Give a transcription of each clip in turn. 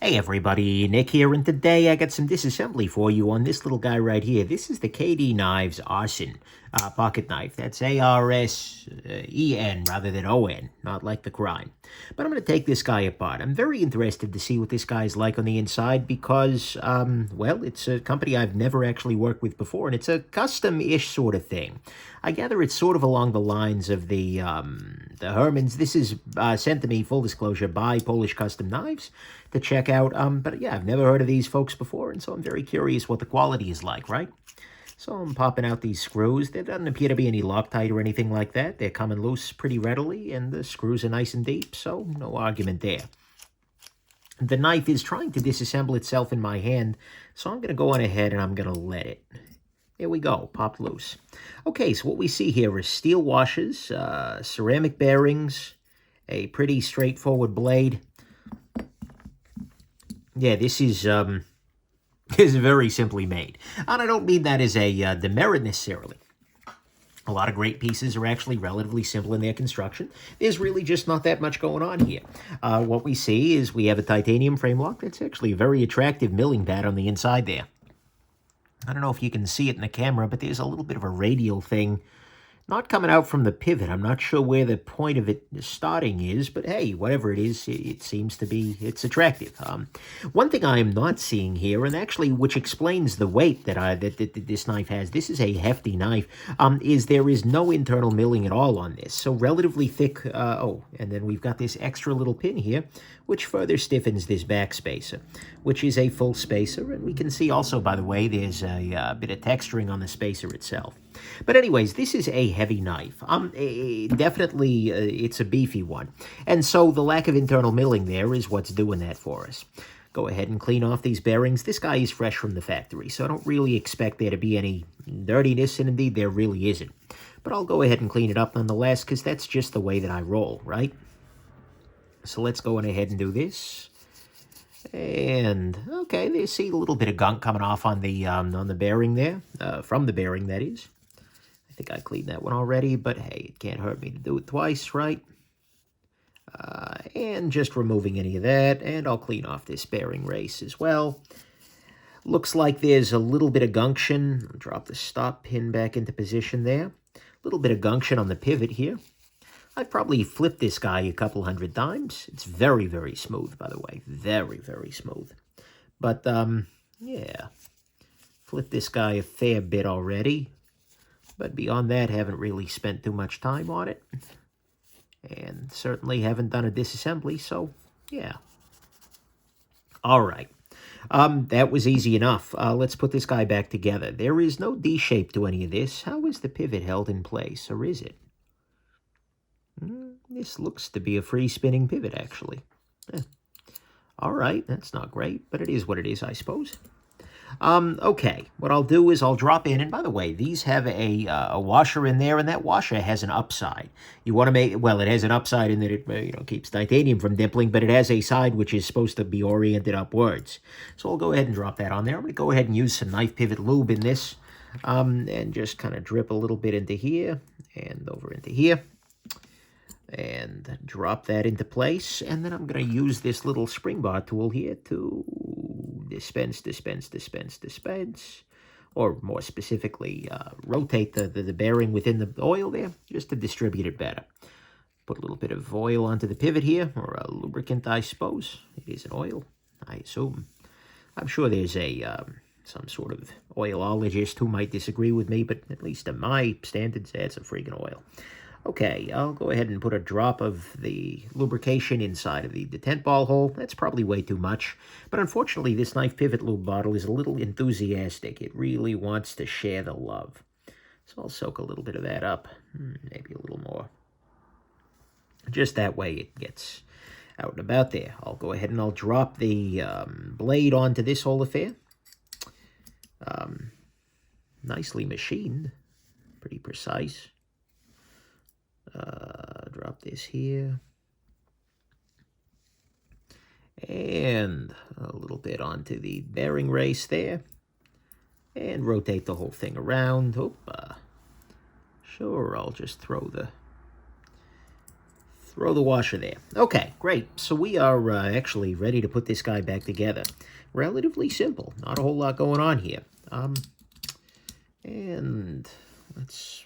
Hey everybody, Nick here, and today I got some disassembly for you on this little guy right here. This is the KD Knives Arsen pocket knife. That's A-R-S-E-N rather than O-N, not like the crime. But I'm going to take this guy apart. I'm very interested to see what this guy's like on the inside because, well, it's a company I've never actually worked with before, and it's a custom-ish sort of thing. I gather it's sort of along the lines of the Hermans. This is sent to me, full disclosure, by Polish Custom Knives to check out. But yeah, I've never heard of these folks before, and so I'm very curious what the quality is like, right? So I'm popping out these screws. There doesn't appear to be any Loctite or anything like that. They're coming loose pretty readily, and the screws are nice and deep, so no argument there. The knife is trying to disassemble itself in my hand, so I'm going to go on ahead and I'm going to let it. There we go, popped loose. Okay, so what we see here is steel washers, ceramic bearings, a pretty straightforward blade. Yeah, this is very simply made. And I don't mean that as a demerit necessarily. A lot of great pieces are actually relatively simple in their construction. There's really just not that much going on here. What we see is we have a titanium frame lock. That's actually a very attractive milling pad on the inside there. I don't know if you can see it in the camera, but there's a little bit of a radial thing not coming out from the pivot. I'm not sure where the point of it starting is, but hey, whatever it is, it seems to be, it's attractive. One thing I am not seeing here, and actually which explains the weight that this knife has, this is a hefty knife, is there is no internal milling at all on this. So relatively thick, oh, and then we've got this extra little pin here, which further stiffens this back spacer, which is a full spacer. And we can see also, by the way, there's a bit of texturing on the spacer itself. But anyways, this is a heavy knife. Definitely, it's a beefy one. And so the lack of internal milling there is what's doing that for us. Go ahead and clean off these bearings. This guy is fresh from the factory, so I don't really expect there to be any dirtiness, and indeed there really isn't. But I'll go ahead and clean it up nonetheless, because that's just the way that I roll, right? So let's go on ahead and do this. And, okay, you see a little bit of gunk coming off on the bearing there, from the bearing, that is. I think I cleaned that one already, but hey, it can't hurt me to do it twice, right? And just removing any of that, and I'll clean off this bearing race as well. Looks like there's a little bit of gunction. I'll drop the stop pin back into position there. A little bit of gunction on the pivot here. I've probably flipped this guy a couple hundred times. It's very, very smooth, by the way. Very, very smooth. But, yeah. Flipped this guy a fair bit already. But beyond that, haven't really spent too much time on it. And certainly haven't done a disassembly, so, yeah. All right. That was easy enough. Let's put this guy back together. There is no D shape to any of this. How is the pivot held in place, or is it? This looks to be a free spinning pivot, actually. All right, that's not great, but it is what it is, I suppose. Okay, what I'll do is I'll drop in, and by the way, these have a washer in there, and that washer has an upside. You want to make, well, it has an upside in that it keeps titanium from dimpling, but it has a side which is supposed to be oriented upwards. So I'll go ahead and drop that on there. I'm going to go ahead and use some knife pivot lube in this, and just kind of drip a little bit into here, and over into here. And drop that into place, and then I'm going to use this little spring bar tool here to dispense, or more specifically, rotate the bearing within the oil there, just to distribute it better. Put a little bit of oil onto the pivot here, or a lubricant, I suppose. It is an oil, I assume. I'm sure there's some sort of oilologist who might disagree with me, but at least to my standards, it's a freaking oil. Okay, I'll go ahead and put a drop of the lubrication inside of the detent ball hole. That's probably way too much, but unfortunately this knife pivot lube bottle is a little enthusiastic. It really wants to share the love. So I'll soak a little bit of that up, maybe a little more. Just that way it gets out and about there. I'll go ahead and I'll drop the blade onto this whole affair. Nicely machined, pretty precise. Drop this here. And a little bit onto the bearing race there. And rotate the whole thing around. Sure, I'll just throw the throw the washer there. Okay, great. So we are actually ready to put this guy back together. Relatively simple. Not a whole lot going on here. And let's...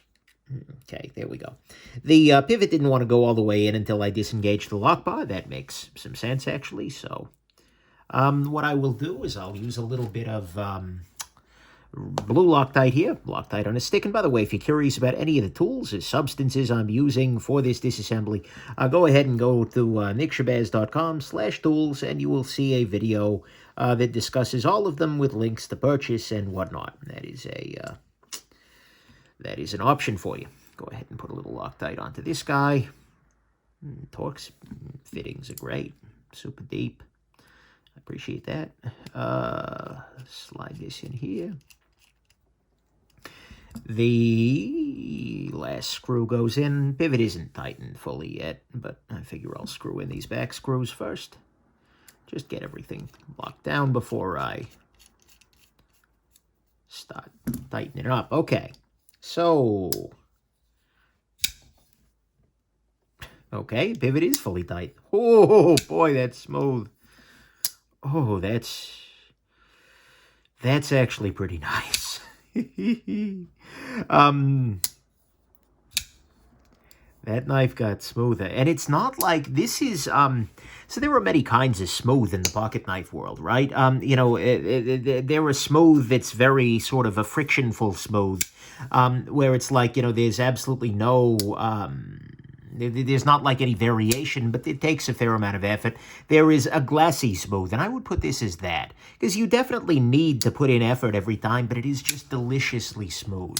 Okay, there we go. The pivot didn't want to go all the way in until I disengaged the lock bar. That makes some sense, actually. So what I will do is I'll use a little bit of blue Loctite here. Loctite on a stick. And by the way, if you're curious about any of the tools or substances I'm using for this disassembly, go ahead and go to nickshabazz.com/tools, and you will see a video that discusses all of them with links to purchase and whatnot. That is an option for you. Go ahead and put a little Loctite onto this guy. Torx fittings are great. Super deep. I appreciate that. Slide this in here. The last screw goes in. Pivot isn't tightened fully yet, but I figure I'll screw in these back screws first. Just get everything locked down before I start tightening it up. Okay. So, okay, pivot is fully tight. Oh, boy, that's smooth. Oh, that's actually pretty nice. That knife got smoother. And it's not like this is, so there are many kinds of smooth in the pocket knife world, right? You know, there are smooth that's very sort of a frictionful smooth, where it's like, you know, there's absolutely no, there's not like any variation, but it takes a fair amount of effort. There is a glassy smooth, and I would put this as that, because you definitely need to put in effort every time, but it is just deliciously smooth.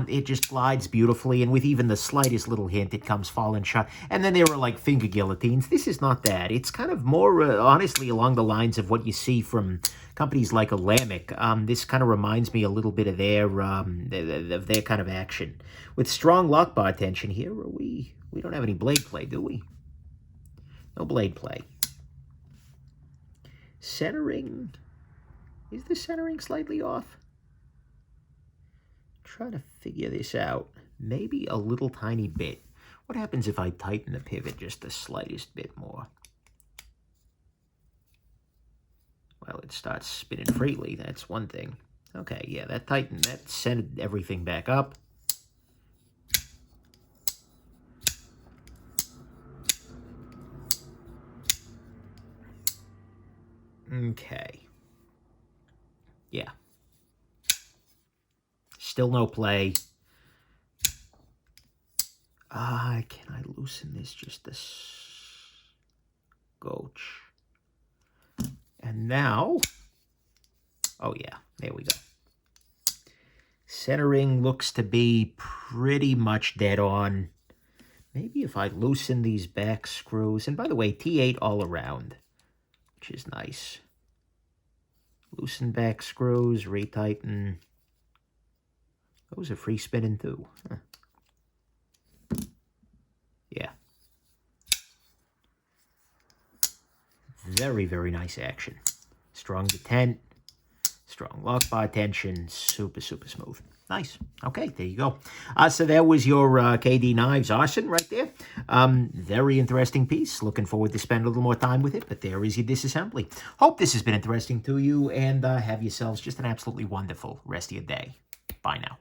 It just glides beautifully, and with even the slightest little hint, it comes falling shut. And then there are like finger guillotines. This is not that. It's kind of more, honestly, along the lines of what you see from companies like Olamic. This kind of reminds me a little bit of their kind of action. With strong lock bar tension here, we don't have any blade play, do we? No blade play. Centering. Is the centering slightly off? Try to figure this out. Maybe a little tiny bit. What happens if I tighten the pivot just the slightest bit more? Well, it starts spinning freely. That's one thing. Okay, yeah, that tightened. That sent everything back up. Okay. Yeah. Still no play. Can I loosen this just a scotch? And now, oh yeah, there we go. Centering looks to be pretty much dead on. Maybe if I loosen these back screws, and by the way, T8 all around, which is nice. Loosen back screws, retighten. Those are free spinning too. Huh. Yeah. Very, very nice action. Strong detent, strong lock bar tension, super, super smooth. Nice. Okay, there you go. So that was your KD Knives Arsen right there. Very interesting piece. Looking forward to spend a little more time with it, but there is your disassembly. Hope this has been interesting to you, and have yourselves just an absolutely wonderful rest of your day. Bye now.